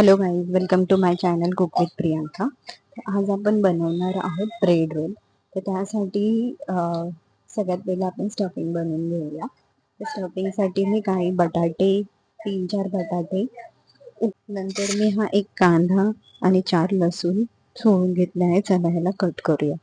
Hello guys, welcome to my channel cook with Priyanka. आज आपण बनवणार आहोत ब्रेड रोल. तर त्यासाठी सगळ्यात पहिलं आपण स्टफिंग बनवून घेऊया. तर स्टफिंगसाठी मी काही बटाटे, 3-4 बटाटे, नंतर मी हा एक कांदा आणि 4 लसूण सोलून घेतले आहे. चला ह्याला कट करूया.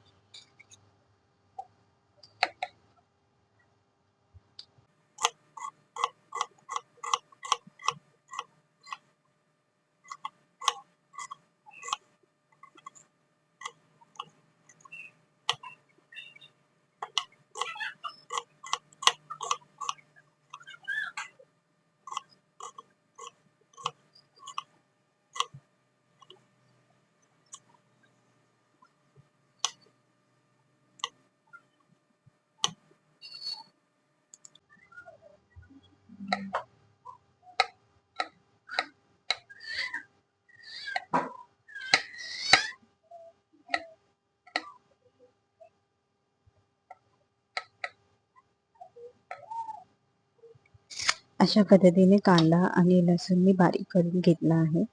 अशा पद्धतीने कांदा आणि लसूण मी बारीक करून घेतला आहे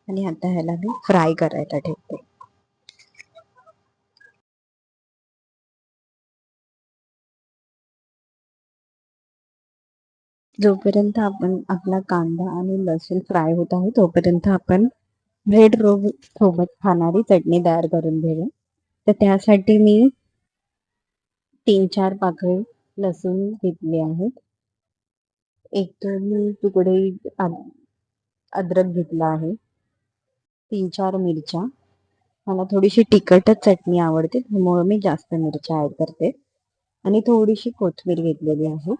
आणि आता ह्याला मी फ्राय करायला ठेवते. जोपर्यंत आपण आपला कांदा आणि लसूण फ्राय होत आहे तोपर्यंत आपण ब्रेड रोल सोबत खाणारी चटणी तयार करून घेऊया. तर त्यासाठी मी 3-4 पाकळी लसूण घेतले आहेत. एक दोन तुकडे अद्रक घेतला आहे. 3-4 मिरच्या. मला थोडीशी तिखटच चटणी आवडते त्यामुळे मी जास्त मिरच्या ऍड करते. आणि थोडीशी कोथिंबीर घेतलेली आहे.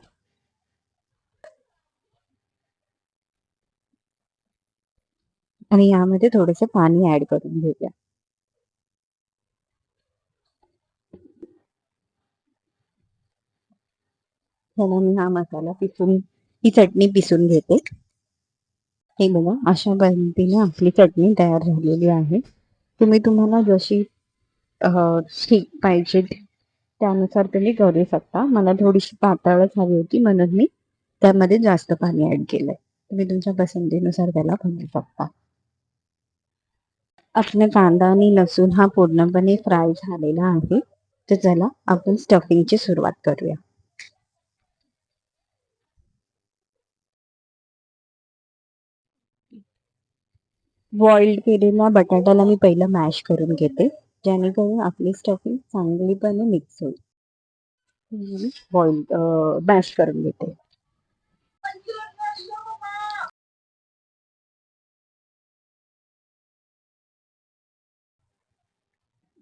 आणि यामध्ये थोडंसं पाणी ऍड करून घेऊया. ह्याला मी हा मसाला ही चटणी पिसून घेते. हे बघा, अशा पद्धतीने आपली चटणी तयार झालेली आहे. तुम्हाला जशी ठीक पाहिजे त्यानुसार तुम्ही करू शकता. मला थोडीशी पातळच हवी होती म्हणून मी त्यामध्ये जास्त पाणी ऍड केलंय. तुम्ही तुमच्या पसंतीनुसार त्याला बनवू शकता. आपला कांदा आणि लसूण हा पूर्णपणे फ्राय झालेला आहे. तर चला आपण स्टफिंगची सुरुवात करूया. बॉइल्ड केलेल्या बटाट्याला मी पहिलं मॅश करून घेते, जेणेकरून आपली स्टफिंग चांगलीपणे मिक्स होईल. मॅश करून घेते.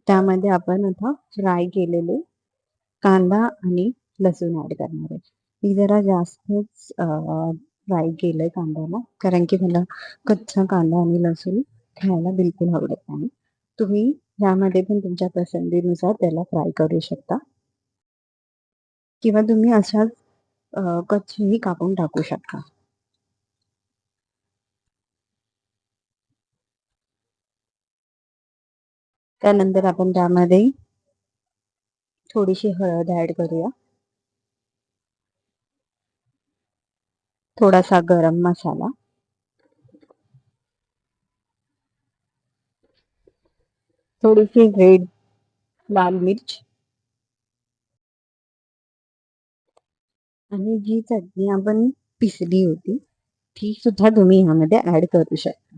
त्यामध्ये आपण आता फ्राय केलेले कांदा आणि लसूण ऍड करणार आहे. मी जरा जास्तच फ्राय केलंय कांद्याला, कारण की मला कच्चा कांदा आणि लसूण खायला बिलकुल आवडत नाही. तुम्ही यामध्ये पण तुमच्या पसंतीनुसार त्याला फ्राय करू शकता किंवा तुम्ही अशाच कच्चेही कापून टाकू शकता. त्यानंतर आपण त्यामध्ये थोडीशी हळद ऍड करूया, थोडासा गरम मसाला, थोडीशी लाल मिर्च, आणि जी चटणी आपण पिसली होती ती सुद्धा तुम्ही ह्यामध्ये ऍड करू शकता.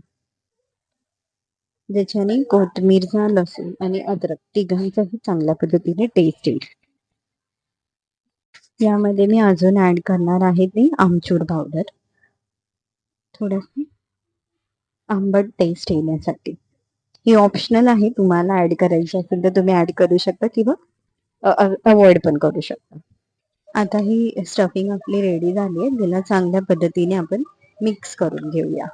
ज्याच्याने कोथिंबीरचा, लसूण आणि अद्रक तिघांचाही चांगल्या पद्धतीने टेस्ट येईल. यामध्ये मी अजून ऍड करणार आहे ते आमचूर पावडर, थोडंसं आंबट टेस्ट येण्यासाठी. ही ऑप्शनल आहे, तुम्हाला ऍड करायची असेल तर तुम्ही ऍड करू शकता किंवा अवॉइड पण करू शकता. आता ही स्टफिंग आपली रेडी झाली आहे. तिला चांगल्या पद्धतीने आपण मिक्स करून घेऊया.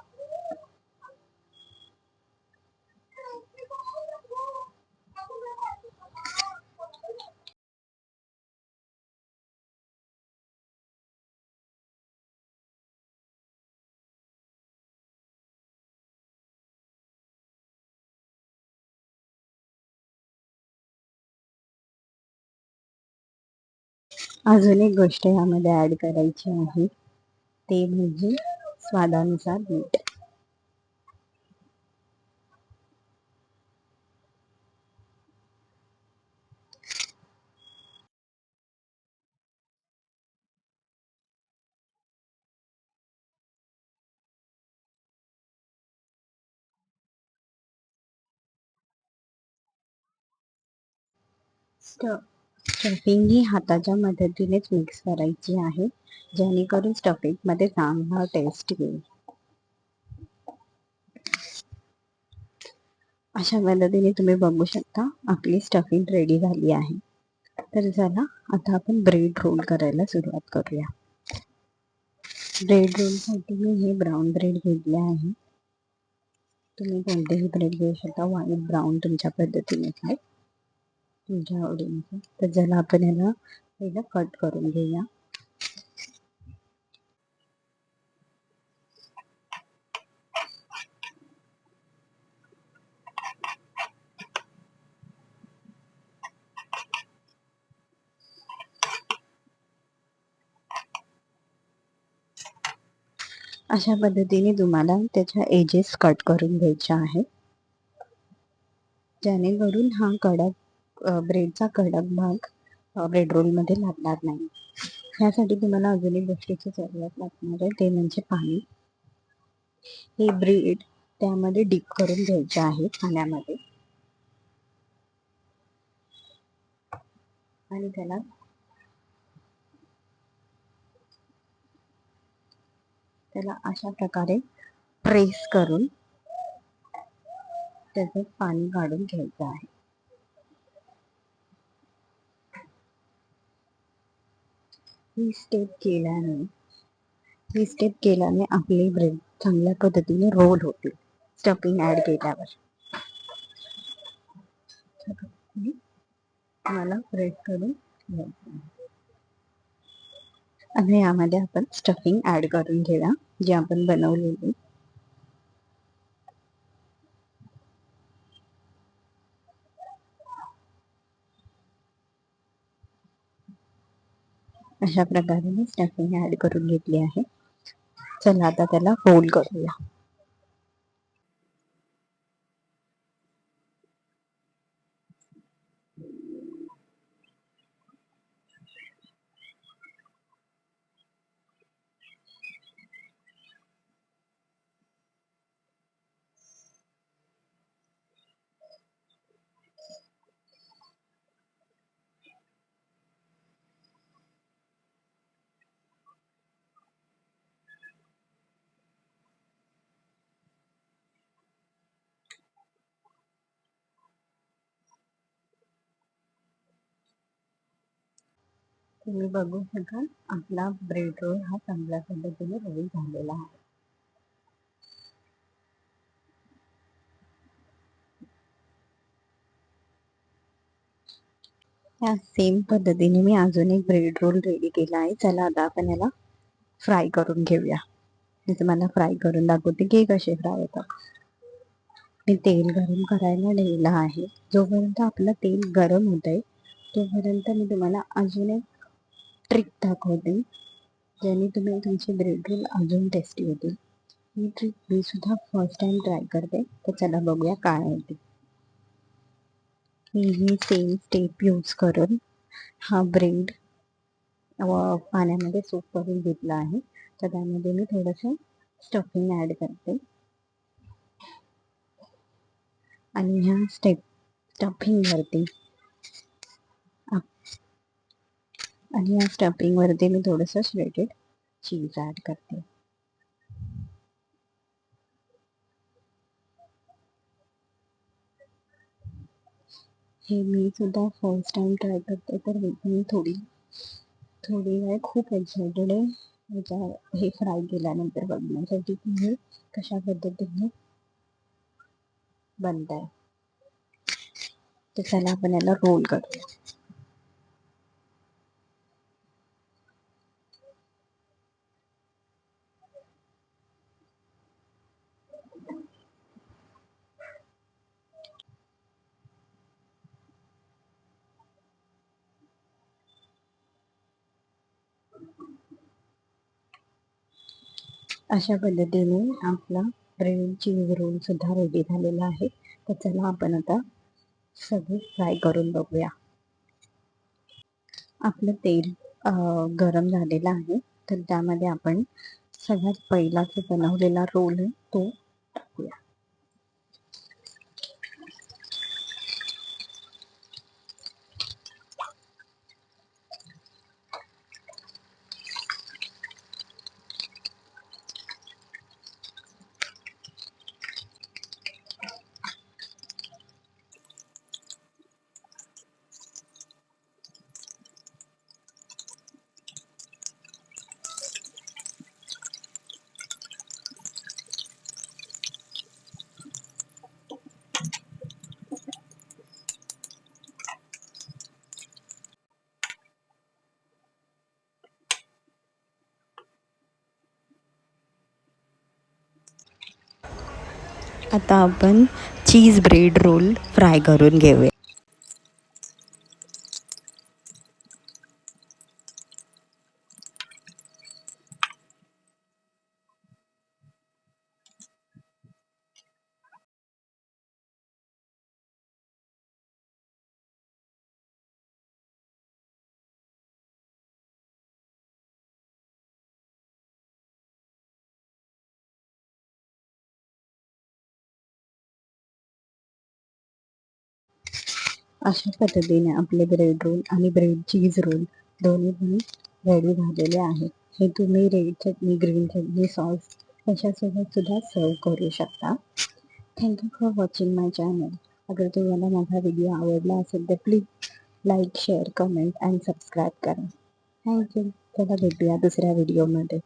अजून एक गोष्ट यामध्ये ऍड करायची आहे, ते म्हणजे स्वादानुसार मीठ. स्टफिंग ही हाताच्या मदतीनेच मिक्स करायची आहे, जेणेकरून स्टफिंग मध्ये चांगला टेस्ट येईल. अशा पद्धतीने तुम्ही बघू शकता आपली स्टफिंग रेडी झाली आहे. तर चला आता आपण ब्रेड रोल करायला सुरुवात करूया. ब्रेड रोलसाठी मी हे ब्राऊन ब्रेड घेतले आहे. तुम्ही कोणतेही ब्रेड घेऊ शकता, व्हाईट ब्राऊन तुमच्या पद्धतीने काय तुमच्या आवडीनुसार. तर चला आपण याला पहिलं कट करून घेऊया. अशा पद्धतीने तुम्हाला त्याच्या एजेस कट करून घ्यायच्या आहेत, जेणेकरून हा कडक ब्रेडचा कडक भाग ब्रेड रोलमध्ये लागणार नाही. ह्यासाठी तुम्हाला अजून एक गोष्टीची जरूरत लागणार आहे, ते म्हणजे पाणी. हे ब्रेड त्यामध्ये डीप करून घ्यायचे आहे पाण्यामध्ये आणि त्याला अशा प्रकारे प्रेस करून त्याचं पाणी काढून घ्यायचं आहे. ही स्टेप केल्याने आपले ब्रेड चांगल्या पद्धतीने रोल होतील स्टफिंग ऍड केल्यावर. मला ब्रेड करून घ्यायचं. आणि यामध्ये आपण स्टफिंग ऍड करून घेऊया जी आपण बनवलेली. अशा प्रकारे मी स्टफिंग ऍड करून घेतली आहे. चला आता त्याला रोल करूया. तुम्ही बघू शकाल आपला ब्रेड रोल हा चांगल्या पद्धतीने रोल झालेला आहे. या सेम पद्धतीने मी अजून एक ब्रेड रोल रेडी केला आहे. चला आता आपण याला फ्राय करून घेऊया. मी तुम्हाला फ्राय करून दाखवते की कसे फ्राय होतात. मी तेल गरम करायला ठेवलं आहे. जोपर्यंत आपलं तेल गरम होत आहे तोपर्यंत मी तुम्हाला अजून एक ट्रिक दाखवते, ज्याने तुम्ही तुमचे ब्रेड रोल अजून टेस्टी होतील. ही ट्रिक मी सुद्धा फर्स्ट टाइम ट्राय करते, तर चला बघूया काय होते. मी ही सेम स्टेप यूज करून हा ब्रेड पाण्यामध्ये सोप करून घेतला आहे. तर त्यामध्ये मी थोडंसं स्टफिंग ॲड करते आणि ह्या स्टफिंगवरती मी थोडंसं श्रेडेड चीज ॲड करते. हे मी सुद्धा फर्स्ट टाइम ट्राय करते, तर मी थोडी वेळ खूप एक्सायटेड आहे हे फ्राय केल्यानंतर बघण्यासाठी की हे कशा पद्धतीने बनत आहे. तर चला आपण याला रोल करूया. अशा पद्धतीने आपला ब्रेड चीज रोल सुद्धा रेडी झालेला आहे. तर चला आपण आता सगळे फ्राय करून बघूया. आपलं तेल गरम झालेलं आहे, तर त्यामध्ये आपण सगळ्यात पहिला जो बनवलेला रोल आहे तो टाकूया. आता आपण चीज ब्रेड रोल फ्राय करून घेऊया. अशा पद्धतीने आपले ब्रेड रोल आणि ब्रेड चीज रोल दोन्ही पण रेडी झालेले आहेत. हे तुम्ही रेड चटणी, ग्रीन चटणी, सॉस कशासोबत सुद्धा सर्व करू शकता. Thank you for watching my channel. अगर तुम्हाला माझा व्हिडिओ आवडला असेल तर please like, share, comment and subscribe करा. थँक्यू. चला भेटूया दुसऱ्या व्हिडिओमध्ये.